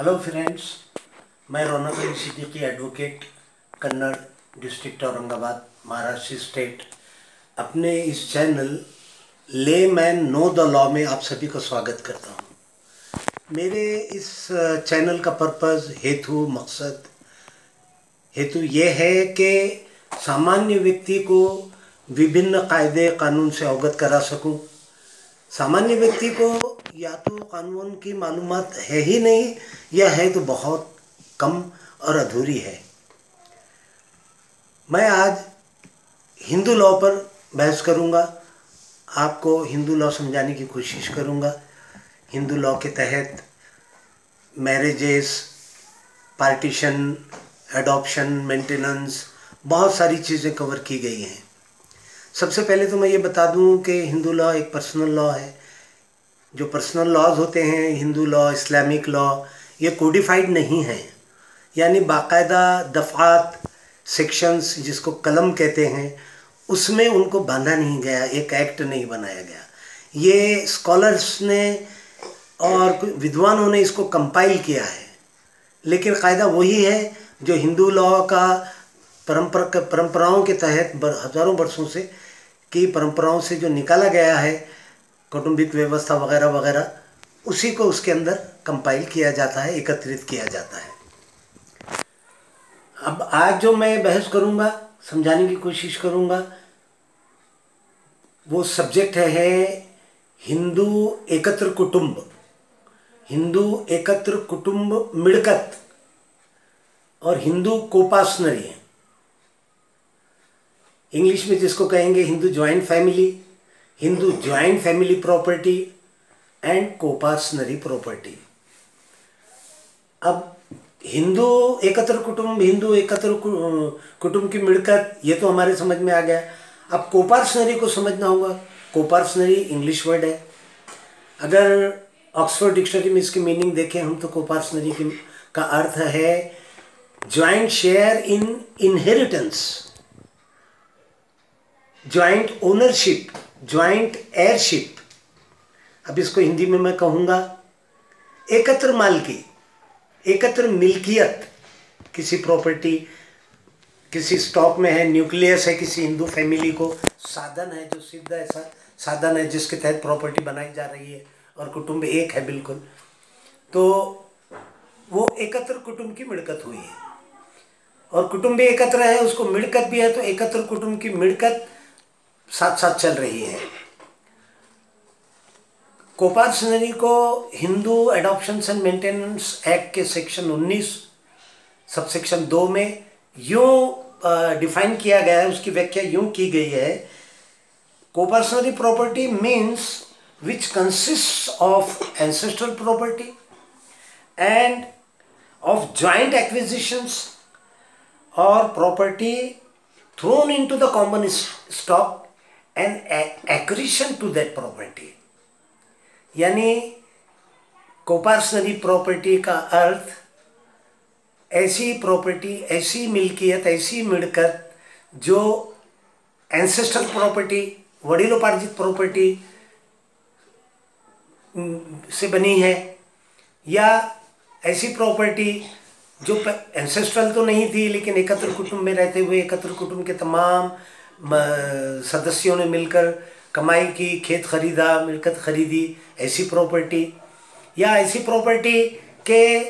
Hello friends, मैं Raunak Ali Siddiqui advocate, Kannad district Aurangabad, Maharashtra state, अपने इस चैनल ले मैन नो द लॉ में आप सभी का स्वागत करता हूँ। मेरे इस चैनल का पर्पज़ हेतु ये है कि सामान्य व्यक्ति को विभिन्न कायदे कानून से अवगत करा सकूं। सामान्य व्यक्ति को या तो कानून की मालूमात है ही नहीं, या है तो बहुत कम और अधूरी है। मैं आज हिंदू लॉ पर बहस करूंगा, आपको हिंदू लॉ समझाने की कोशिश करूंगा। हिंदू लॉ के तहत मैरिजेस, पार्टीशन, एडॉप्शन, मेंटेनेंस, बहुत सारी चीज़ें कवर की गई हैं। सबसे पहले तो मैं ये बता दूं कि हिंदू लॉ एक पर्सनल लॉ है। जो पर्सनल लॉज होते हैं, हिंदू लॉ, इस्लामिक लॉ, ये कोडिफाइड नहीं है, यानी बाकायदा दफ़ात, सेक्शंस जिसको कलम कहते हैं, उसमें उनको बांधा नहीं गया, एक एक्ट नहीं बनाया गया। ये स्कॉलर्स ने और विद्वानों ने इसको कंपाइल किया है, लेकिन कायदा वही है जो हिंदू लॉ का परंपराओं के तहत हज़ारों वर्षों से की परंपराओं से जो निकाला गया है, कौटुंबिक व्यवस्था वगैरह वगैरह, उसी को उसके अंदर कंपाइल किया जाता है, एकत्रित किया जाता है। अब आज जो मैं बहस करूंगा, समझाने की कोशिश करूंगा, वो सब्जेक्ट है हिंदू एकत्र कुटुंब, हिंदू एकत्र कुटुंब मिड़कत और हिंदू कोपासनरी, इंग्लिश में जिसको कहेंगे Hindu joint family, Hindu joint family property and coparcenary property. अब हिंदू एकत्र कुटुंब की मिड़कत, ये तो हमारे समझ में आ गया। अब कोपासनरी को समझना होगा। कोपासनरी इंग्लिश वर्ड है। अगर ऑक्सफोर्ड डिक्शनरी में इसकी मीनिंग देखें हम, तो कोपासनरी का अर्थ है joint share in inheritance, joint ownership, joint airship. अब इसको हिंदी में मैं कहूँगा एकत्र मालकी, एकत्र मिल्कियत। किसी प्रॉपर्टी, किसी स्टॉक में है, न्यूक्लियस है किसी हिंदू फैमिली को, साधन है जो सिद्ध ऐसा साधन है जिसके तहत प्रॉपर्टी बनाई जा रही है, और कुटुंब एक है बिल्कुल, तो वो एकत्र कुटुंब की मिड़कत हुई है। और कुटुंब भी एकत्र है, उसको मिड़कत भी है, तो एकत्र कुटुंब की मिड़कत साथ साथ चल रही है। कोपासनरी को Hindu adoption and maintenance act के सेक्शन 19 सबसेक्शन 2 में यूँ डिफाइन किया गया है, उसकी व्याख्या यूँ की गई है, coparcenary property means which consist of ancestral property and of joint acquisitions और property thrown into the common stock and acquisition to that property. यानी कोपासनरी प्रॉपर्टी का अर्थ ऐसी प्रॉपर्टी, ऐसी मिल्कियत, ऐसी मिड़कत जो एंसेस्ट्रल प्रॉपर्टी, वडिलोपार्जित प्रॉपर्टी से बनी है, या ऐसी प्रॉपर्टी जो एंसेस्ट्रल तो नहीं थी, लेकिन एकत्र कुटुंब में रहते हुए एकत्र कुटुंब के तमाम सदस्यों ने मिलकर कमाई की, खेत खरीदा, मिलकत खरीदी, ऐसी प्रॉपर्टी। या ऐसी प्रॉपर्टी के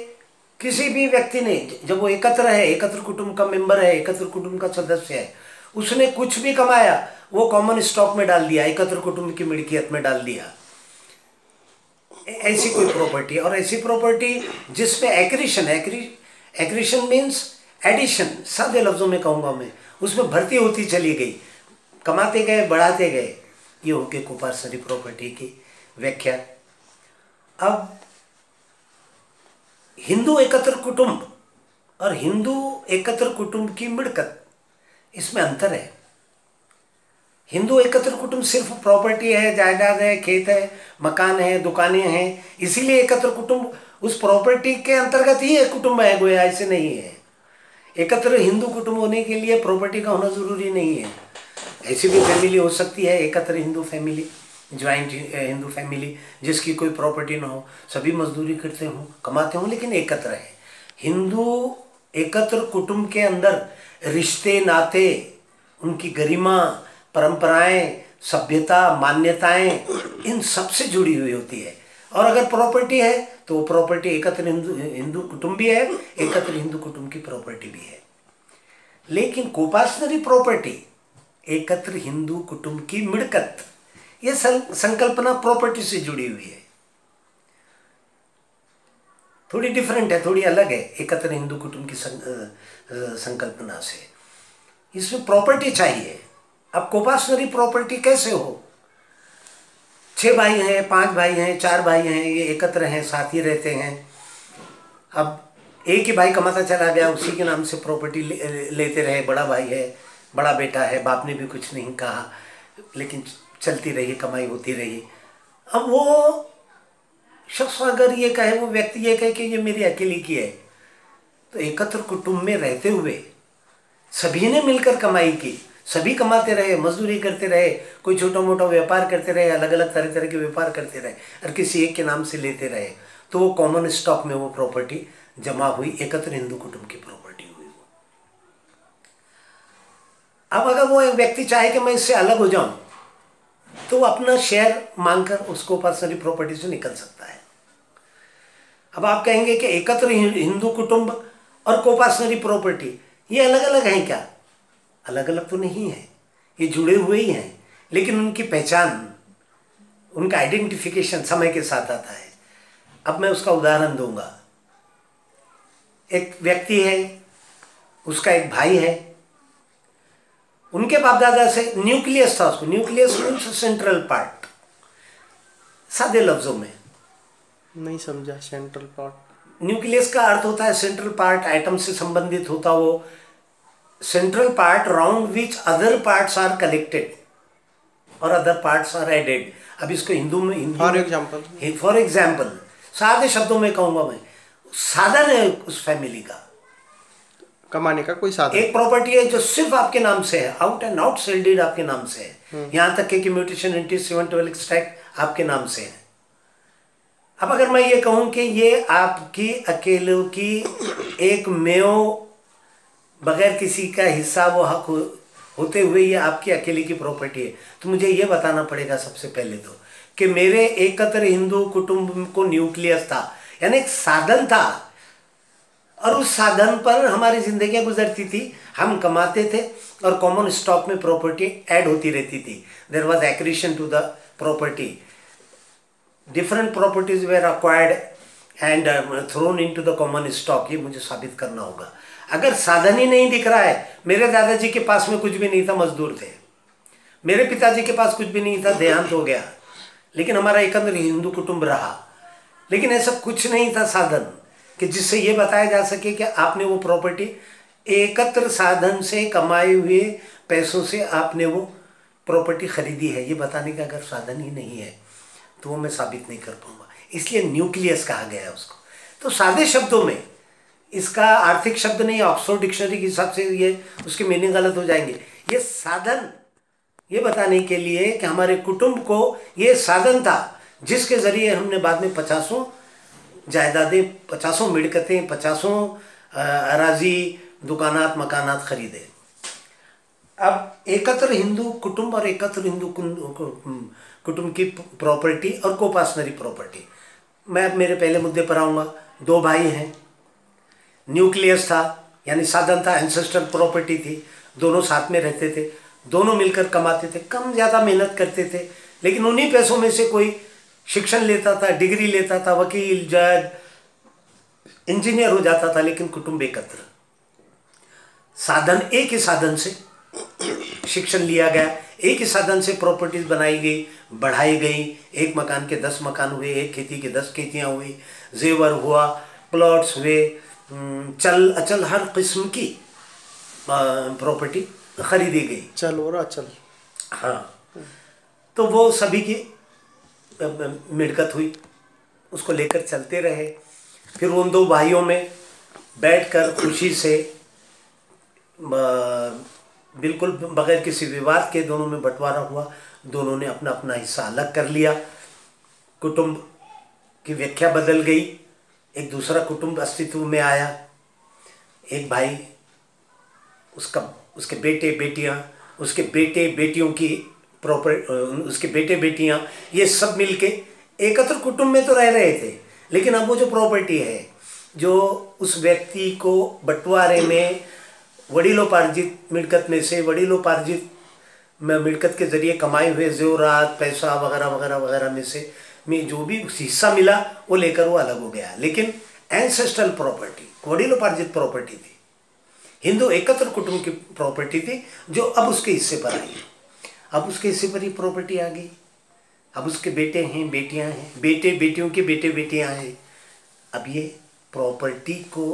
किसी भी व्यक्ति ने, जब वो एकत्र है, एकत्र कुटुंब का मेंबर है, एकत्र कुटुंब का सदस्य है, उसने कुछ भी कमाया वो कॉमन स्टॉक में डाल दिया, एकत्र कुटुंब की मिल्कियत में डाल दिया, ऐसी कोई प्रॉपर्टी। और ऐसी प्रॉपर्टी जिसमें एक्रीशन मीन्स एडिशन, सादे लफ्जों में कहूँगा मैं, उसमें भर्ती होती चली गई, कमाते गए, बढ़ाते गए, ये हो गई कोपासनरी प्रॉपर्टी की व्याख्या। अब हिंदू एकत्र कुटुंब और हिंदू एकत्र कुटुंब की मिड़कत, इसमें अंतर है। हिंदू एकत्र कुटुंब सिर्फ प्रॉपर्टी है, जायदाद है, खेत है, मकान है, दुकानें हैं, इसीलिए एकत्र कुटुंब उस प्रॉपर्टी के अंतर्गत ही एक कुटुंब है, गोया ऐसे नहीं है। एकत्र हिंदू कुटुंब होने के लिए प्रॉपर्टी का होना जरूरी नहीं है, ऐसी भी फैमिली हो सकती है एकत्र Hindu family. Joint Hindu family जिसकी कोई प्रॉपर्टी ना हो, सभी मजदूरी करते हों, कमाते हों, लेकिन एकत्र हैं। हिंदू एकत्र कुटुंब के अंदर रिश्ते नाते, उनकी गरिमा, परंपराएं, सभ्यता, मान्यताएं इन सब से जुड़ी हुई होती है। और अगर प्रॉपर्टी है तो वो प्रॉपर्टी एकत्र हिंदू कुटुंब भी है, एकत्र हिंदू कुटुंब की प्रॉपर्टी भी है। लेकिन कोपासनरी प्रॉपर्टी एकत्र हिंदू कुटुंब की मिड़कत, ये संकल्पना प्रॉपर्टी से जुड़ी हुई है, थोड़ी डिफरेंट है, थोड़ी अलग है एकत्र हिंदू कुटुंब की संकल्पना से। इसमें प्रॉपर्टी चाहिए। अब कोपासनरी प्रॉपर्टी कैसे हो? 6 भाई हैं, 5 भाई हैं, 4 भाई हैं, ये एकत्र हैं, साथ ही रहते हैं। अब एक ही भाई कमाता चला गया, उसी के नाम से प्रॉपर्टी लेते रहे। बड़ा भाई है, बड़ा बेटा है, बाप ने भी कुछ नहीं कहा, लेकिन चलती रही, कमाई होती रही। अब वो शख्स अगर ये कहे, वो व्यक्ति ये कहे कि ये मेरी अकेली की है, तो एकत्र कुटुंब में रहते हुए सभी ने मिलकर कमाई की, सभी कमाते रहे, मजदूरी करते रहे, कोई छोटा मोटा व्यापार करते रहे, अलग अलग तरह तरह के व्यापार करते रहे और किसी एक के नाम से लेते रहे, तो वो कॉमन स्टॉक में वो प्रॉपर्टी जमा हुई, एकत्र हिंदू कुटुंब की प्रॉपर्टी हुई वो। अब अगर वो एक व्यक्ति चाहे कि मैं इससे अलग हो जाऊं, तो वो अपना शेयर मांगकर उसको पर्सनली प्रॉपर्टी से निकल सकता है। अब आप कहेंगे कि एकत्र हिंदू कुटुंब और कोपासनरी प्रॉपर्टी ये अलग अलग हैं क्या? अलग अलग तो नहीं है, ये जुड़े हुए ही हैं, लेकिन उनकी पहचान, उनका आइडेंटिफिकेशन समय के साथ आता है। अब मैं उसका उदाहरण दूंगा। एक व्यक्ति है, उसका एक भाई है, उनके बाप दादा से न्यूक्लियस था उसको। Nucleus means central part. सादे लफ्जों में नहीं समझा। सेंट्रल पार्ट, न्यूक्लियस का अर्थ होता है सेंट्रल पार्ट, एटम से संबंधित होता वो central part round which other parts are collected और अदर पार्ट्स आर एडेड। अब इसको हिंदू में फॉर एग्जाम्पल सादे शब्दों में कहूंगा मैं, साधन है उस फैमिली का, कमाने का कोई साधन। एक प्रॉपर्टी है जो सिर्फ आपके नाम से है, out and out sale deed आपके नाम से है, यहां तक कि म्यूटेशन एंटी 712 एक्सट्रैक्ट आपके नाम से है। अब अगर मैं ये कहूं कि ये आपकी अकेले की एक मेयो, बगैर किसी का हिस्सा वो हक होते हुए ये आपकी अकेले की प्रॉपर्टी है, तो मुझे ये बताना पड़ेगा सबसे पहले तो कि मेरे एकत्र हिंदू कुटुंब को न्यूक्लियस था, यानी एक साधन था, और उस साधन पर हमारी जिंदगियां गुजरती थी, हम कमाते थे और कॉमन स्टॉक में प्रॉपर्टी ऐड होती रहती थी। There was accretion to the property, different properties were acquired and thrown into the common stock. ये मुझे साबित करना होगा। अगर साधन ही नहीं दिख रहा है, मेरे दादाजी के पास में कुछ भी नहीं था, मजदूर थे, मेरे पिताजी के पास कुछ भी नहीं था, देहांत हो गया, लेकिन हमारा एकत्र हिंदू कुटुंब रहा, लेकिन ऐसा कुछ नहीं था साधन कि जिससे ये बताया जा सके कि आपने वो प्रॉपर्टी एकत्र साधन से कमाए हुए पैसों से आपने वो प्रॉपर्टी खरीदी है। ये बताने का अगर साधन ही नहीं है तो वो मैं साबित नहीं कर पाऊंगा, इसलिए न्यूक्लियस कहा गया है उसको। तो सादे शब्दों में, इसका आर्थिक शब्द नहीं, ऑक्सफोर्ड डिक्शनरी के हिसाब से ये उसके मीनिंग गलत हो जाएंगे। ये साधन, ये बताने के लिए कि हमारे कुटुंब को ये साधन था जिसके जरिए हमने बाद में 50 जायदादें, 50 मिड़कतें, 50 अराजी, दुकानात, मकानात खरीदे। अब एकत्र हिंदू कुटुंब और एकत्र हिंदू कुटुंब की प्रॉपर्टी और कोपासनरी प्रॉपर्टी, मैं अब मेरे पहले मुद्दे पर आऊँगा। 2 भाई हैं, न्यूक्लियस था यानी साधन था, एंसेस्टर प्रॉपर्टी थी, दोनों साथ में रहते थे, दोनों मिलकर कमाते थे, कम ज़्यादा मेहनत करते थे, लेकिन उन्हीं पैसों में से कोई शिक्षण लेता था, डिग्री लेता था, वकील, जज, इंजीनियर हो जाता था, लेकिन कुटुंब एकत्र। साधन, एक ही साधन से शिक्षण लिया गया, एक ही साधन से प्रॉपर्टीज बनाई गई, बढ़ाई गई, एक मकान के 10 मकान हुए, एक खेती के 10 खेतियाँ हुई, जेवर हुआ, प्लॉट्स हुए, चल अचल हर किस्म की प्रॉपर्टी खरीदी गई, चल और अचल। हाँ, तो वो सभी की मिलकत हुई, उसको लेकर चलते रहे। फिर उन 2 भाइयों में बैठकर खुशी से, बिल्कुल बगैर किसी विवाद के, दोनों में बंटवारा हुआ, दोनों ने अपना अपना हिस्सा अलग कर लिया, कुटुंब की व्याख्या बदल गई, एक दूसरा कुटुंब अस्तित्व में आया। एक भाई, उसके बेटे बेटियां, उसके बेटे बेटियों की उसके बेटे बेटियां, ये सब मिलके एकत्र कुटुंब में तो रह रहे थे, लेकिन अब वो जो प्रॉपर्टी है, जो उस व्यक्ति को बंटवारे में वडिलोपार्जित मिल्कत में से, वडिलोपार्जित मिल्कत के जरिए कमाए हुए जेवरात, पैसा वगैरह वगैरह वगैरह में जो भी हिस्सा मिला वो लेकर वो अलग हो गया। लेकिन एंसेस्ट्रल प्रॉपर्टी, वडिलोपार्जित प्रॉपर्टी थी, हिंदू एकत्र कुटुंब की प्रॉपर्टी थी, जो अब उसके हिस्से पर आई। अब उसके हिस्से पर ही प्रॉपर्टी आ गई। अब उसके बेटे हैं, बेटियां हैं, बेटे बेटियों के बेटे बेटियां हैं। अब ये प्रॉपर्टी को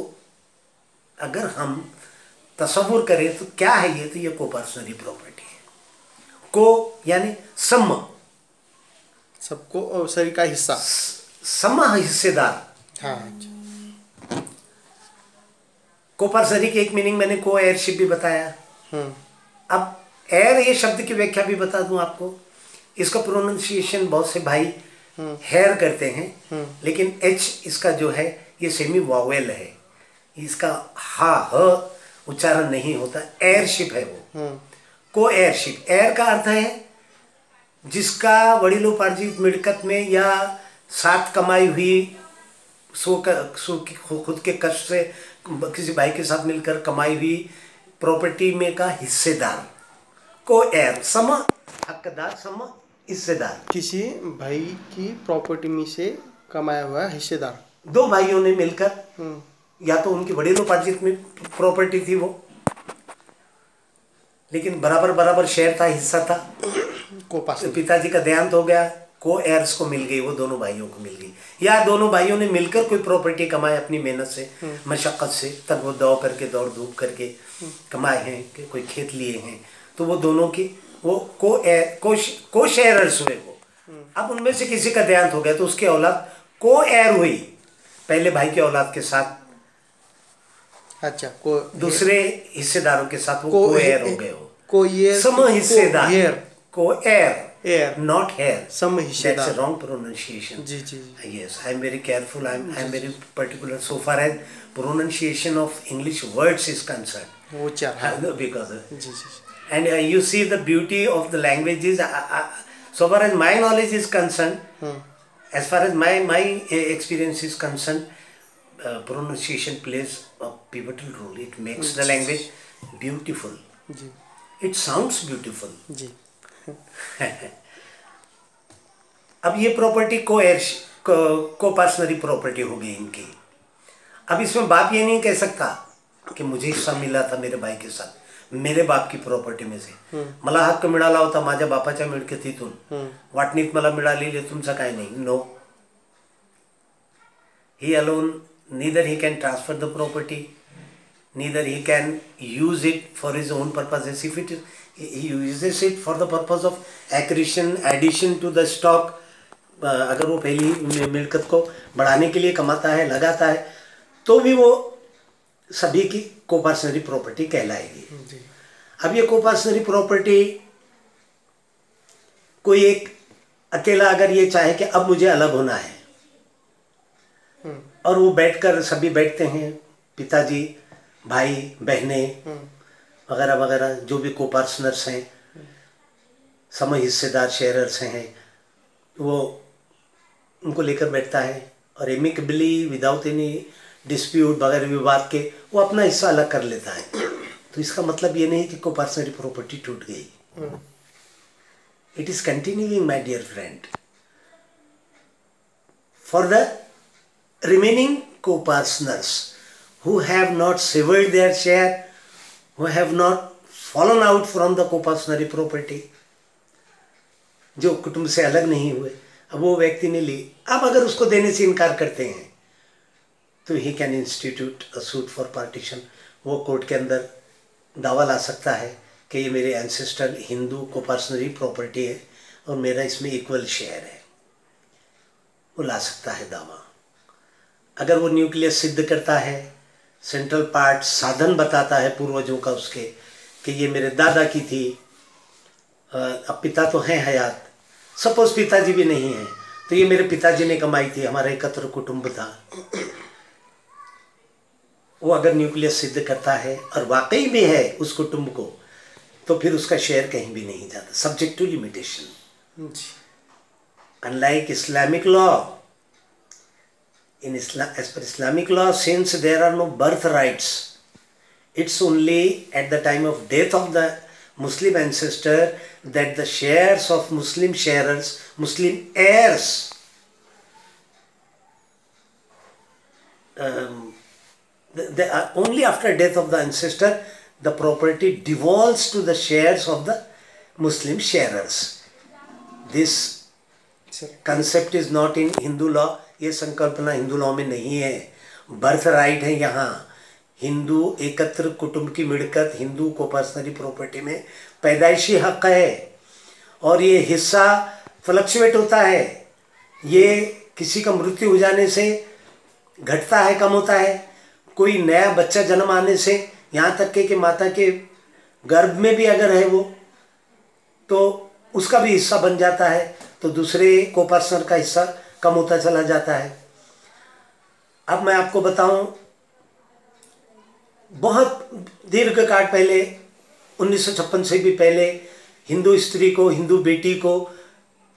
अगर हम तस्वुर करें तो क्या है ये? तो ये कोपर्सनरी प्रॉपर्टी है। को यानी सम, सबको शरीर का हिस्सा, सम हिस्सेदार। हाँ। कोपर्सनरी की एक मीनिंग मैंने को एयरशिप भी बताया। अब एयर ये शब्द की व्याख्या भी बता दूं आपको। इसका प्रोनाउंसिएशन बहुत से भाई हेयर करते हैं, लेकिन एच इसका जो है ये सेमी वॉवेल है, इसका हा ह उच्चारण नहीं होता। एयरशिप है वो, को एयरशिप। एयर का अर्थ है जिसका वडिलोपार्जित मिल्कत में या साथ कमाई हुई खुद के कष्ट से किसी भाई के साथ मिलकर कमाई हुई प्रॉपर्टी में का हिस्सेदार, को एयर। सम हकदार, सम हिस्सेदार। किसी भाई की प्रॉपर्टी में से कमाया हुआ हिस्सेदार। दो भाइयों ने मिलकर, या तो उनकी वडिलोपार्जित में प्रॉपर्टी थी वो, लेकिन बराबर बराबर शेयर था, हिस्सा था। तो पिताजी का देहांत हो गया, को एयर्स को मिल गई, वो दोनों भाइयों को मिल गई। या दोनों भाइयों ने मिलकर कोई प्रॉपर्टी कमाए अपनी मेहनत से, मशक्कत से, तब वो दौड़ धूप करके कमाए हैं, कोई खेत लिए हैं, तो वो दोनों की वो को शेयरर्स हुए वो। अब उनमें से किसी का देहांत हो गया तो उसकी औलाद को एयर हुई पहले भाई की औलाद के साथ। अच्छा, को दूसरे हिस्सेदारों के साथ वो को एयर हो गए हो। को ये सम हिस्सेदार, को एयर, एयर, not hair. सम हिस्सेदार। That's a wrong pronunciation. Ji ji. Yes, I am very careful. I am very particular so far as pronunciation of English words is concerned. वो चार because ji ji. and you see the beauty of the languages. So far as my knowledge is concerned, as far as my experience is concerned, pronunciation plays a pivotal role. It makes the language beautiful. Ji. It sounds beautiful. जी। अब ये property को पर्सनरी property हो गई इनकी। अब इसमें बाप ये नहीं कह सकता कि मुझे हिस्सा मिला था मेरे भाई के साथ, मेरे बाप की प्रॉपर्टी में से मला हक्क मिळाला होता, माझ्या बापाच्या मिळकतीतून वाटणीत मला मिळालेली, तुमचा काय नाही. No, he alone, neither he can transfer the property, neither he can use it for his own purposes. If it is, he uses it for the purpose of accretion, addition to the stock, अगर वो पहली मिल्कत को बढ़ाने के लिए कमाता है, लगाता है, तो भी वो सभी की कोपर्सनरी प्रॉपर्टी कहलाएगी. अब ये कोपर्सनरी प्रॉपर्टी कोई एक अकेला अगर ये चाहे कि अब मुझे अलग होना है, और वो बैठकर सभी बैठते हैं, पिताजी, भाई, बहनें वगैरह वगैरह जो भी कोपार्टनर्स हैं, समय हिस्सेदार शेयरर्स हैं, वो उनको लेकर बैठता है और एमिकेबली विदाउट एनी डिस्प्यूट वगैरह विवाद के वो अपना हिस्सा अलग कर लेता है. तो इसका मतलब ये नहीं कि कोपार्टनरी प्रॉपर्टी टूट गई. It is continuing my dear friend. For the remaining co-partners who have not severed their share, who have not fallen out from the co-partnering property, जो कुटुंब से अलग नहीं हुए, अब वो व्यक्ति ने ली, अब अगर उसको देने से इनकार करते हैं तो he can institute a suit for partition. वो कोर्ट के अंदर दावा ला सकता है कि ये मेरे एंसेस्टर हिंदू को-पर्सनरी प्रॉपर्टी है और मेरा इसमें इक्वल शेयर है. वो ला सकता है दावा. अगर वो न्यूक्लियस सिद्ध करता है, सेंट्रल पार्ट साधन बताता है पूर्वजों का उसके कि ये मेरे दादा की थी, अब पिता तो हैं हयात, सपोज पिताजी भी नहीं है, तो ये मेरे पिताजी ने कमाई थी, हमारा एकत्र कुटुंब था, वो अगर न्यूक्लियस सिद्ध करता है और वाकई में है उस कुटुंब को, तो फिर उसका शेयर कहीं भी नहीं जाता, subject to limitation. Unlike Islamic law, in Islam, as per Islamic law, since there are no birth rights, it's only at the time of death of the Muslim ancestor that the shares of Muslim sharers, Muslim heirs, only after death of the ancestor the property devolves to the shares of the Muslim sharers. This concept is not in Hindu law. ये संकल्पना Hindu law में नहीं है। Birth right है यहाँ, हिंदू एकत्र कुटुंब की मिलकत हिंदू को पर्सनली प्रॉपर्टी में पैदाइशी हक है, और ये हिस्सा फ्लक्चुएट होता है, ये किसी का मृत्यु हो जाने से घटता है, कम होता है, कोई नया बच्चा जन्म आने से, यहाँ तक कि माता के गर्भ में भी अगर है वो, तो उसका भी हिस्सा बन जाता है, तो दूसरे को पर्सनल का हिस्सा कम होता चला जाता है। अब मैं आपको बताऊं, बहुत दीर्घ काल पहले 1956 से भी पहले हिंदू स्त्री को, हिंदू बेटी को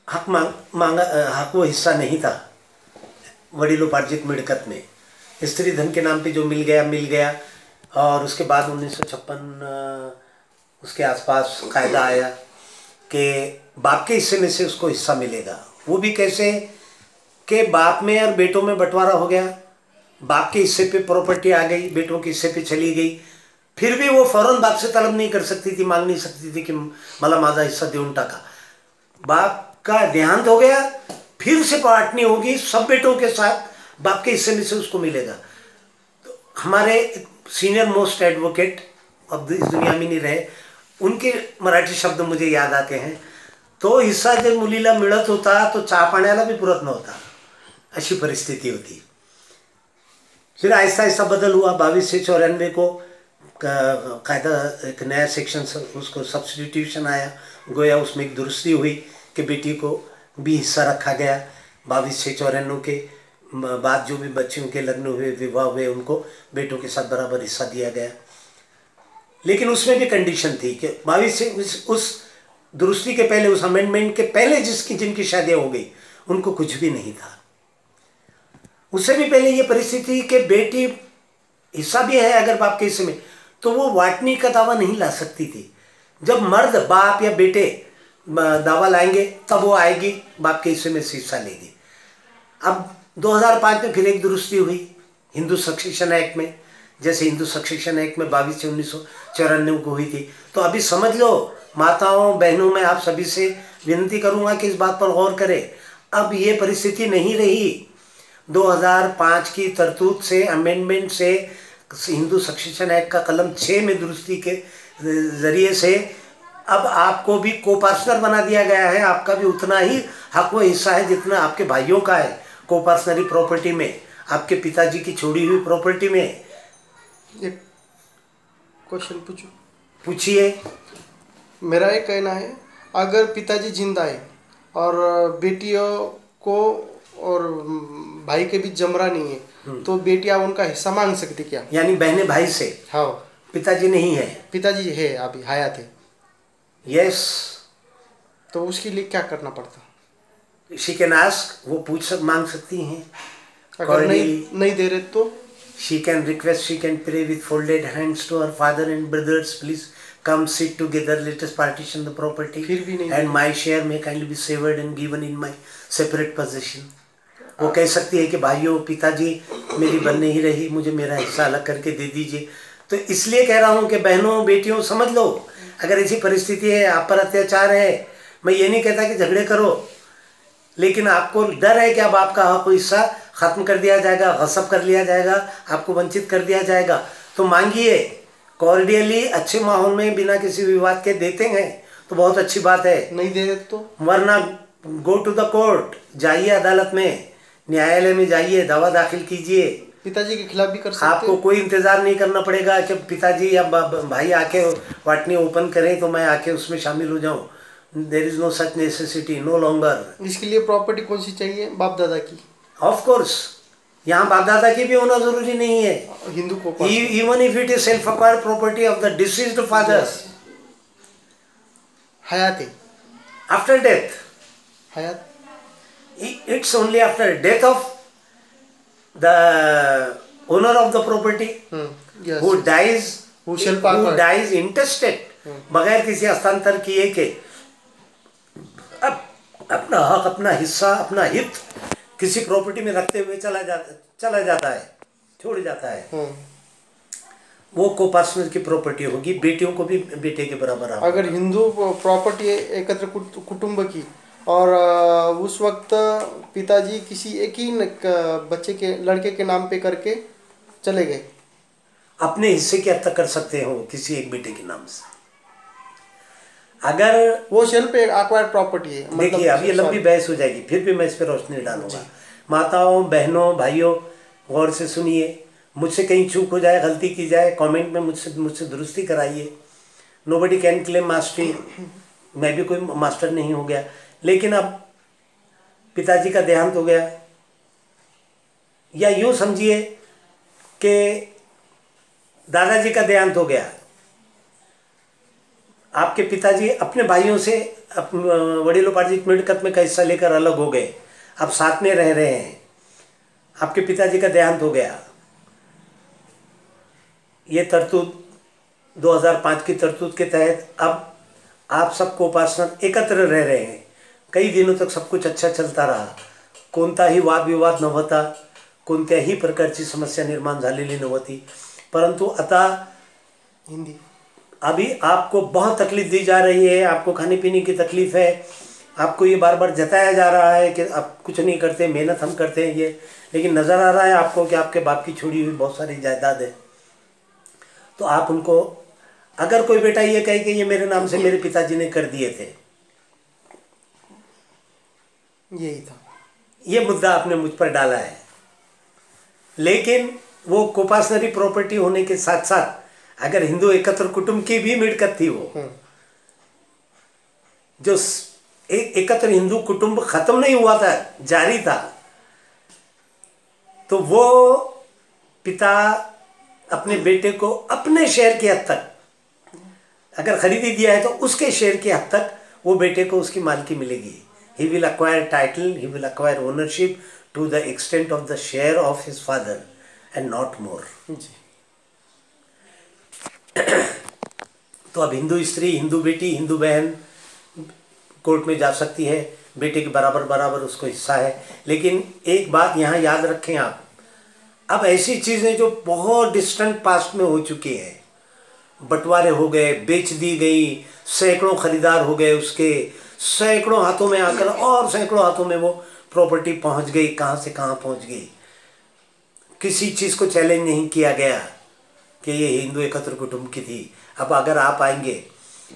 हक मांगा हक वो हिस्सा नहीं था वडिलोपार्जित मिलकत में। स्त्री धन के नाम पे जो मिल गया, और उसके बाद 1956 उसके आसपास कायदा आया कि बाप के हिस्से में से उसको हिस्सा मिलेगा। वो भी कैसे कि बाप में और बेटों में बंटवारा हो गया, बाप के हिस्से पे प्रॉपर्टी आ गई, बेटों के हिस्से पे चली गई, फिर भी वो फौरन बाप से तलब नहीं कर सकती थी, मांग नहीं सकती थी कि मला माझा हिस्सा देऊन टाका। बाप का देहांत हो गया, फिर से बांटनी होगी सब बेटों के साथ, बाप के हिस्से में से उसको मिलेगा। तो हमारे सीनियर मोस्ट एडवोकेट अब इस दुनिया में नहीं रहे, उनके मराठी शब्द मुझे याद आते हैं, तो हिस्सा जब मुलीला मिळत होता तो चहा पाण्याला भी पुरत नव्हता, अशी परिस्थिति होती। फिर आहिस्ता आहिस्ता बदल हुआ। 2294 को कायदा एक नया सेक्शन उसको सब्स्टिट्यूशन आया, गोया उसमें एक दुरुस्ती हुई कि बेटी को भी हिस्सा रखा गया। 2294 के बाद जो भी बच्चियों के लग्न हुए, विवाह हुए, उनको बेटों के साथ बराबर हिस्सा दिया गया। लेकिन उसमें भी कंडीशन थी कि 22 से उस दुरुस्ती के पहले, उस अमेंडमेंट के पहले जिनकी शादियाँ हो गई उनको कुछ भी नहीं था। उससे भी पहले ये परिस्थिति कि बेटी हिस्सा भी है अगर बाप के हिस्से में, तो वो वाटनी का दावा नहीं ला सकती थी। जब मर्द बाप या बेटे दावा लाएंगे तब वो आएगी, बाप के हिस्से में से हिस्सा लेगी। अब 2005 में फिर एक दुरुस्ती हुई हिंदू सक्सेशन एक्ट में, जैसे हिंदू सक्सेशन एक्ट में 22 से 1994 को हुई थी। तो अभी समझ लो माताओं बहनों, मैं आप सभी से विनती करूंगा कि इस बात पर गौर करें। अब ये परिस्थिति नहीं रही। 2005 की तरतूद से, अमेंडमेंट से, हिंदू सक्सेशन एक्ट का कलम 6 में दुरुस्ती के ज़रिए से अब आपको भी कोपार्सनर बना दिया गया है। आपका भी उतना ही हक व हिस्सा है जितना आपके भाइयों का है कोपार्सनरी प्रॉपर्टी में, आपके पिताजी की छोड़ी हुई प्रॉपर्टी में। एक क्वेश्चन पूछिए। मेरा ये कहना है, अगर पिताजी जिंदा है और बेटियों को और भाई के बीच जमरा नहीं है, तो बेटियां उनका हिस्सा मांग सकती क्या? यानी बहने भाई से? हाँ। पिताजी नहीं है? पिताजी है, अभी हयात है। यस। तो उसके लिए क्या करना पड़ता? शी कैन आस्क, वो मांग सकती हैं। अगर नहीं दे रहे तो she can request, she can pray with folded hands to her father and brothers, please come sit together, let us partition the property, and my share may kindly be severed and given in my separate possession. वो कह सकती है कि भाइयों, पिताजी मेरी बन नहीं रही, मुझे मेरा हिस्सा अलग करके दे दीजिए। तो इसलिए कह रहा हूँ कि बहनों बेटियों समझ लो, अगर ऐसी परिस्थिति है, आप पर अत्याचार है, मैं ये नहीं कहता कि झगड़े करो, लेकिन आपको डर है कि अब आपका हक हिस्सा ख़त्म कर दिया जाएगा, गसब कर लिया जाएगा, आपको वंचित कर दिया जाएगा, तो मांगिए कॉर्डियली, अच्छे माहौल में, बिना किसी विवाद के देते हैं तो बहुत अच्छी बात है। नहीं दे तो वरना गो टू द कोर्ट, जाइए अदालत में, न्यायालय में जाइए, दावा दाखिल कीजिए। पिताजी के खिलाफ भी कर सकते। आपको कोई इंतज़ार नहीं करना पड़ेगा कि पिताजी या भाई आके वाटनी ओपन करें तो मैं आके उसमें शामिल हो जाऊँ। There is no such necessity, no longer. इसके लिए प्रॉपर्टी कौन सी चाहिए? बाप दादा की। ऑफ कोर्स, यहाँ बाप दादा की भी होना जरूरी नहीं है। हिंदू को even if it is self acquired property of the deceased father, हयात है, आफ्टर डेथ, हयात, it's only after death of the owner of the property yes, who dies, who shall who part dies intestate, बगैर किसी हस्तांतर किए के अब अपना हक, अपना हिस्सा, अपना हित किसी प्रॉपर्टी में रखते हुए चला जाता है, छोड़ जाता है, वो कोपार्टनर की प्रॉपर्टी होगी, बेटियों को भी बेटे के बराबर होगा। अगर हिंदू प्रॉपर्टी एकत्र कुटुंब की और उस वक्त पिताजी किसी एक ही बच्चे के, लड़के के नाम पे करके चले गए, अपने हिस्से की हद तक कर सकते हो किसी एक बेटे के नाम से, अगर वो सेल्फ एक्वायर्ड प्रॉपर्टी है। देखिए अब ये लंबी बहस हो जाएगी, फिर भी मैं इस पर रोशनी डालूंगा। माताओं, बहनों, भाइयों, गौर से सुनिए, मुझसे कहीं चूक हो जाए, गलती की जाए, कमेंट में मुझसे दुरुस्ती कराइए। नोबडी कैन क्लेम मास्टरी, मैं भी कोई मास्टर नहीं हो गया, लेकिन अब पिताजी का देहांत हो गया, या यूँ समझिए कि दादाजी का देहांत हो गया, आपके पिताजी अपने भाइयों से वडीलोपार्जित मिलकत में का हिस्सा लेकर अलग हो गए, अब साथ में रह रहे हैं, आपके पिताजी का देहांत हो गया, ये तरतूद 2005 की तरतूद के तहत अब आप सबको उपासना एकत्र रह रहे हैं, कई दिनों तक सब कुछ अच्छा चलता रहा, कोणताही वाद विवाद नव्हता, कोणत्याही प्रकारची समस्या निर्माण झालेली नव्हती, परंतु आता हिंदी अभी आपको बहुत तकलीफ दी जा रही है, आपको खाने पीने की तकलीफ है, आपको ये बार बार जताया जा रहा है कि आप कुछ नहीं करते, मेहनत हम करते हैं ये, लेकिन नज़र आ रहा है आपको कि आपके बाप की छोड़ी हुई बहुत सारी जायदाद है, तो आप उनको, अगर कोई बेटा ये कहे कि ये मेरे नाम से मेरे पिताजी ने कर दिए थे, यही था, ये मुद्दा आपने मुझ पर डाला है, लेकिन वो कोपासनरी प्रॉपर्टी होने के साथ साथ अगर हिंदू एकत्र कुटुंब की भी मिलकत थी, वो जो एकत्र हिंदू कुटुंब खत्म नहीं हुआ था, जारी था, तो वो पिता अपने बेटे को अपने शेयर की हद तक अगर खरीदी दिया है तो उसके शेयर की हद तक वो बेटे को उसकी मालकी मिलेगी। He will acquire title, he will acquire ownership to the extent of the share of his father and not more. तो अब हिंदू स्त्री, हिंदू बेटी, हिंदू बहन कोर्ट में जा सकती है, बेटे के बराबर बराबर उसको हिस्सा है, लेकिन एक बात यहाँ याद रखें आप, अब ऐसी चीज़ें जो बहुत डिस्टेंट पास्ट में हो चुकी हैं, बंटवारे हो गए, बेच दी गई, सैकड़ों खरीदार हो गए उसके, सैकड़ों हाथों में आकर और सैकड़ों हाथों में वो प्रॉपर्टी पहुंच गई, कहाँ से कहाँ पहुंच गई, किसी चीज़ को चैलेंज नहीं किया गया कि ये हिंदू एकत्र कुटुंब की थी। अब अगर आप आएंगे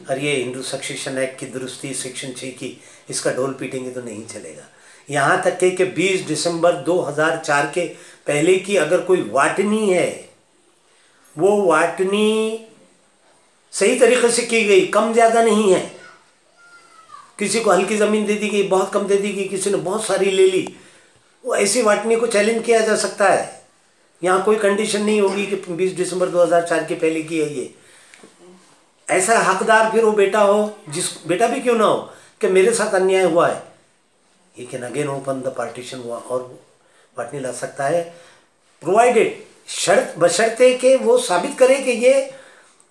और ये हिंदू सक्सेशन एक्ट की दुरुस्ती सेक्शन 6 की, इसका ढोल पीटेंगे तो नहीं चलेगा। यहाँ तक कि 20 दिसंबर 2004 के पहले की अगर कोई वाटनी है, वो वाटनी सही तरीके से की गई, कम ज़्यादा नहीं है, किसी को हल्की ज़मीन दे दी गई, बहुत कम दे दी गई, किसी ने बहुत सारी ले ली, वो ऐसी वाटनी को चैलेंज किया जा सकता है। यहाँ कोई कंडीशन नहीं होगी कि 20 दिसंबर 2004 के पहले की है ये। ऐसा हकदार फिर वो बेटा हो, जिस बेटा भी क्यों ना हो, कि मेरे साथ अन्याय हुआ है, he can again open the partition हुआ और वाटनी ला सकता है, प्रोवाइडेड, शर्त बशर्ते कि वो साबित करे कि ये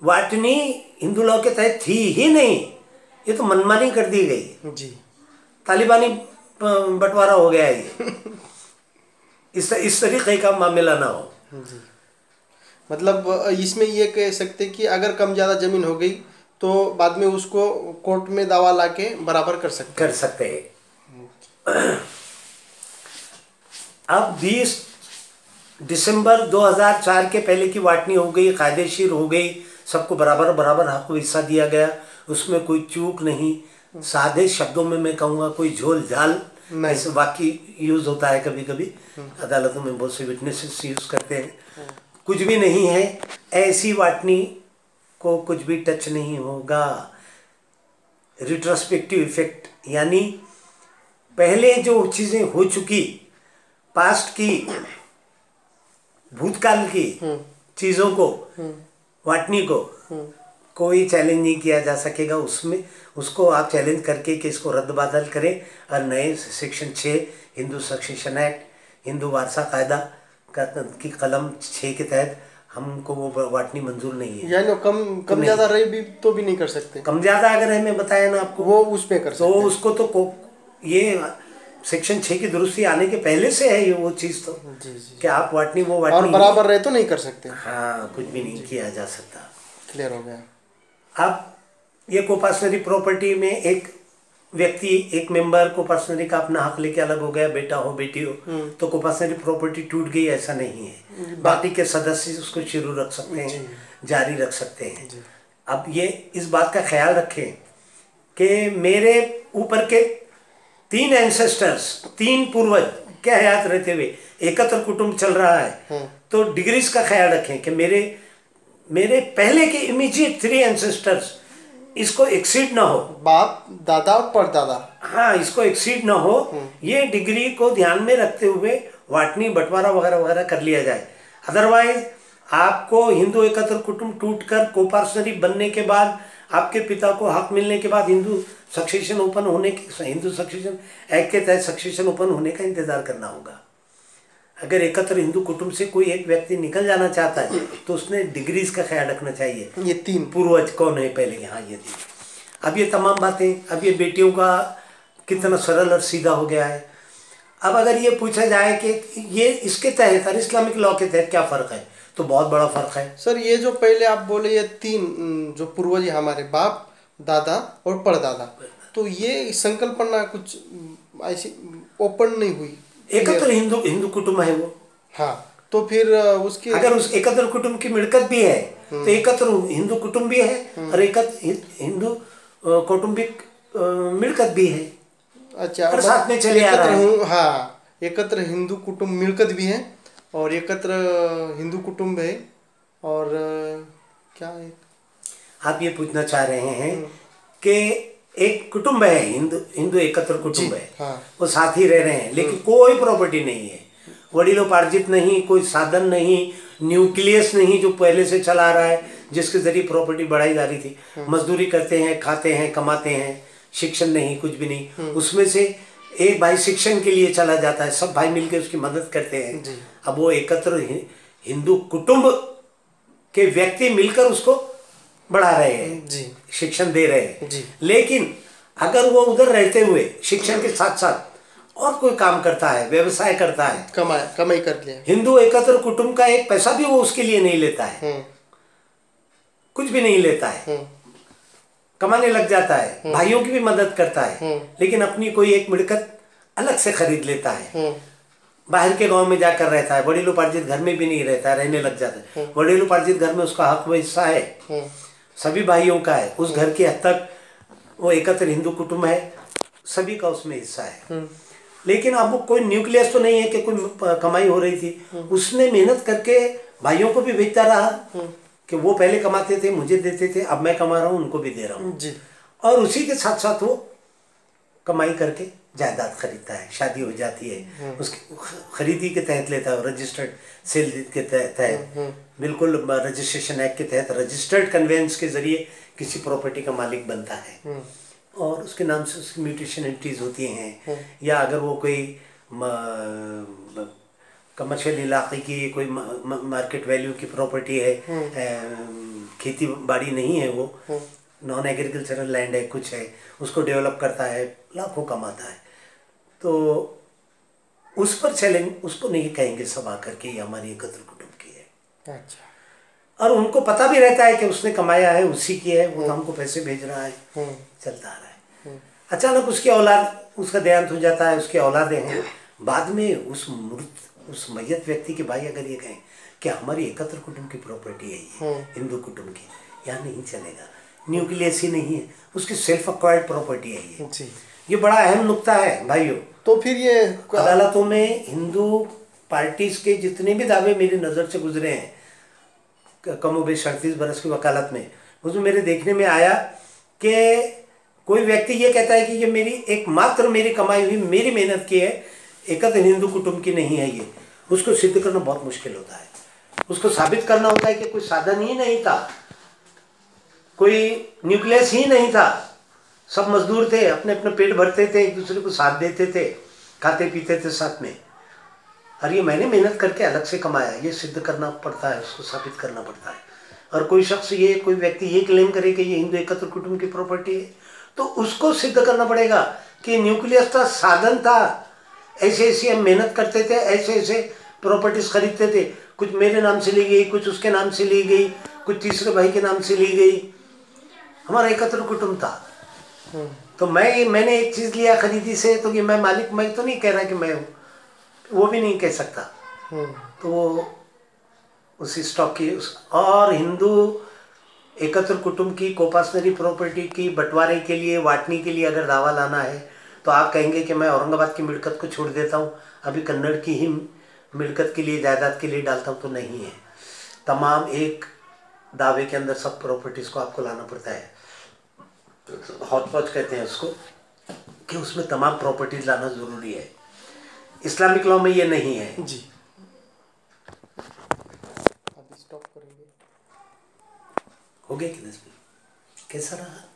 वाटनी हिंदू लॉ के तहत थी ही नहीं, ये तो मनमानी कर दी गई जी, तालिबानी बंटवारा हो गया है ये। इस तरीके का मामला ना हो जी। मतलब इसमें ये कह सकते कि अगर कम ज़्यादा ज़मीन हो गई तो बाद में उसको कोर्ट में दावा लाके बराबर कर सकते हैं। अब 20 दिसंबर 2004 के पहले की वाटनी हो गई, कायदेशीर हो गई, सबको बराबर बराबर हक हिस्सा दिया गया, उसमें कोई चूक नहीं। सादे शब्दों में मैं कहूँगा कोई झोल झाल ऐसे वाक्य यूज़ होता है कभी कभी, अदालतों में बहुत से विटनेसेस यूज़ करते हैं, कुछ भी नहीं है, ऐसी वाटनी को कुछ भी टच नहीं होगा। रिट्रोस्पेक्टिव इफेक्ट, यानी पहले जो चीज़ें हो चुकी, पास्ट की, भूतकाल की चीज़ों को, वाटनी को कोई चैलेंज नहीं किया जा सकेगा। उसमें उसको आप चैलेंज करके कि इसको रद्द बादल करें और नए section 6 Hindu succession act, Hindu वारसा कायदा की कलम 6 के तहत हमको वो वाटनी मंजूर नहीं है। यानी कम ज़्यादा रही भी तो भी नहीं कर सकते। कम ज़्यादा अगर हमें बताया ना आपको, वो उस पे कर सकते तो उसको तो ये सेक्शन 6 की दुरुस्ती आने के पहले से है ये वो चीज़ तो, जी। कि आप वाटनी वो वाटनी और बराबर रहे तो नहीं कर सकते। हाँ, कुछ भी नहीं किया जा सकता। क्लियर हो गया। अब ये कोपासनरी प्रॉपर्टी में एक व्यक्ति, एक मेंबर कोपासनरी का अपना हक लेके अलग हो गया, बेटा हो बेटी हो, तो कोपासनरी प्रॉपर्टी टूट गई ऐसा नहीं है। बाकी के सदस्य उसको शुरू रख सकते हैं, जारी रख सकते हैं। अब ये इस बात का ख्याल रखें कि मेरे ऊपर के 3 एंसेस्टर्स, 3 पूर्वज क्या हयात रहते हुए एकत्र कुटुंब चल रहा है, तो डिग्रीज का ख्याल रखें कि मेरे पहले के इमीडिएट 3 एंसेस्टर्स इसको एक्सीड ना हो, बाप, दादा और परदादा, हाँ, इसको एक्सीड ना हो, ये डिग्री को ध्यान में रखते हुए वाटनी बंटवारा वगैरह वगैरह कर लिया जाए। अदरवाइज आपको हिंदू एकत्र कुटुंब टूटकर कोपासनरी बनने के बाद, आपके पिता को हक मिलने के बाद हिंदू सक्सेशन ओपन होने के, हिंदू सक्सेशन एक्ट के तहत सक्सेशन ओपन होने का इंतजार करना होगा। अगर एकत्र हिंदू कुटुंब से कोई एक व्यक्ति निकल जाना चाहता है तो उसने डिग्रीज का ख्याल रखना चाहिए। ये 3 पूर्वज कौन है पहले के, हाँ ये 3। अब ये तमाम बातें, अब ये बेटियों का कितना सरल और सीधा हो गया है। अब अगर ये पूछा जाए कि ये इसके तहत और इस्लामिक लॉ के तहत क्या फ़र्क है, तो बहुत बड़ा फ़र्क है सर। ये जो पहले आप बोले ये 3 जो पूर्वज हमारे बाप, दादा और परदादा, तो ये संकल्पना कुछ ऐसी ओपन नहीं हुई। एकत्र हिंदू कुटुंब है वो। हाँ, तो फिर उसके अगर उस एकत्र कुटुंब की मिलकत भी है तो एकत्र हिंदू कुटुंब भी है और एकत्र हिंदू कौटुंबिक मिलकत भी है। अच्छा, और साथ में चले आ रहा है। हाँ, एकत्र हिंदू कुटुंब मिलकत भी है और एकत्र हिंदू कुटुंब है। और क्या है, आप ये पूछना चाह रहे हैं कि एक कुटुंब है, हिंदू एकत्र कुटुंब है, हाँ। वो साथ ही रह रहे हैं, लेकिन कोई प्रॉपर्टी नहीं है, वडिलोपार्जित नहीं, कोई साधन नहीं, न्यूक्लियस नहीं जो पहले से चला आ रहा है, जिसके जरिए प्रॉपर्टी बढ़ाई जा रही थी। मजदूरी करते हैं, खाते हैं, कमाते हैं, शिक्षण नहीं, कुछ भी नहीं। उसमें से एक भाई शिक्षण के लिए चला जाता है, सब भाई मिलकर उसकी मदद करते हैं। अब वो एकत्र हिंदू कुटुंब के व्यक्ति मिलकर उसको बढ़ा रहे हैं, शिक्षण दे रहे हैं। लेकिन अगर वो उधर रहते हुए शिक्षण के साथ साथ और कोई काम करता है, व्यवसाय करता है, कमाई कर लिया, हिंदू एकत्र कुटुंब का एक पैसा भी वो उसके लिए नहीं लेता है, कुछ भी नहीं लेता है, कमाने लग जाता है, भाइयों की भी मदद करता है, लेकिन अपनी कोई एक मिलकत अलग से खरीद लेता है, बाहर के गांव में जाकर रहता है, वडिलोपार्जित घर में भी नहीं रहता है, रहने लग जाता है। वडिलोपार्जित घर में उसका हक व हिस्सा है, सभी भाइयों का है, उस घर की हद तक वो एकत्र हिंदू कुटुंब है, सभी का उसमें हिस्सा है। लेकिन अब वो कोई न्यूक्लियस तो नहीं है कि कोई कमाई हो रही थी, उसने मेहनत करके भाइयों को भी भेजता रहा कि वो पहले कमाते थे, मुझे देते थे, अब मैं कमा रहा हूँ, उनको भी दे रहा हूँ, और उसी के साथ साथ वो कमाई करके जायदाद खरीदता है, शादी हो जाती है, उसकी खरीदी के तहत लेता है, रजिस्टर्ड सेल के तहत, बिल्कुल रजिस्ट्रेशन एक्ट के तहत रजिस्टर्ड कन्वेंस के जरिए किसी प्रॉपर्टी का मालिक बनता है और उसके नाम से उसकी म्यूटेशन एंट्रीज होती हैं। या अगर वो कोई कमर्शियल इलाके की कोई मार्केट वैल्यू की प्रॉपर्टी है, खेती बाड़ी नहीं है, वो नॉन एग्रीकल्चरल लैंड है, कुछ है, उसको डेवलप करता है, लाखों कमाता है, तो उस पर चैलेंज, उसको नहीं कहेंगे सब आकर के ये हमारी एकत्र कुटुंब की है। अच्छा। और उनको पता भी रहता है कि उसने कमाया है, उसी की है, वो हमको पैसे भेज रहा है, चलता आ रहा है। अचानक उसकी औलाद, उसका देहांत हो जाता है, उसके औलादे हैं, बाद में उस मय्यत व्यक्ति के भाई अगर ये कहें कि हमारी एकत्र कुटुंब की प्रॉपर्टी है ये, हिंदू कुटुंब की, यहाँ नहीं चलेगा, न्यूक्लियस ही नहीं है, उसकी सेल्फ अक्वायर्ड प्रॉपर्टी है ये बड़ा अहम नुक्ता है भाइयों। तो फिर ये अदालतों में हिंदू पार्टीज के जितने भी दावे मेरी नज़र से गुजरे हैं, कमोबेश 38 बरस की वकालत में, उसमें मेरे देखने में आया कि कोई व्यक्ति ये कहता है कि ये मेरी एकमात्र मेरी कमाई हुई मेरी मेहनत की है, एकत्र हिंदू कुटुंब की नहीं है, ये उसको सिद्ध करना बहुत मुश्किल होता है। उसको साबित करना होता है कि कोई साधन ही नहीं था, कोई न्यूक्लियस ही नहीं था, सब मजदूर थे, अपने अपने पेट भरते थे, एक दूसरे को साथ देते थे, खाते पीते थे साथ में, और ये मैंने मेहनत करके अलग से कमाया, ये सिद्ध करना पड़ता है, उसको साबित करना पड़ता है। और कोई शख्स ये कोई व्यक्ति ये क्लेम करे कि ये हिंदू एकत्र कुटुंब की प्रॉपर्टी है, तो उसको सिद्ध करना पड़ेगा कि न्यूक्लियस था, साधन था, ऐसे ऐसे हम मेहनत करते थे, ऐसे ऐसे प्रॉपर्टीज खरीदते थे, कुछ मेरे नाम से ली गई, कुछ उसके नाम से ली गई, कुछ तीसरे भाई के नाम से ली गई, हमारा एकत्र कुटुंब था। तो मैंने एक चीज़ लिया खरीदी से, तो कि मैं मालिक, मैं तो नहीं कह रहा कि मैं हूँ, वो भी नहीं कह सकता। तो वो उसी स्टॉक की और हिंदू एकत्र कुटुंब की कोपासनरी प्रॉपर्टी की बंटवारे के लिए, वाटने के लिए अगर दावा लाना है, तो आप कहेंगे कि मैं औरंगाबाद की मिलकत को छोड़ देता हूँ, अभी कन्नड़ की ही मिलकत के लिए, जायदाद के लिए डालता हूँ, तो नहीं है। तमाम एक दावे के अंदर सब प्रॉपर्टीज़ को आपको लाना पड़ता है, हौच-पौच कहते हैं उसको, कि उसमें तमाम प्रॉपर्टीज लाना ज़रूरी है। इस्लामिक लॉ में ये नहीं है जी। अभी स्टॉप करेंगे। हो गया कि 10 मिनट? कैसा रहा?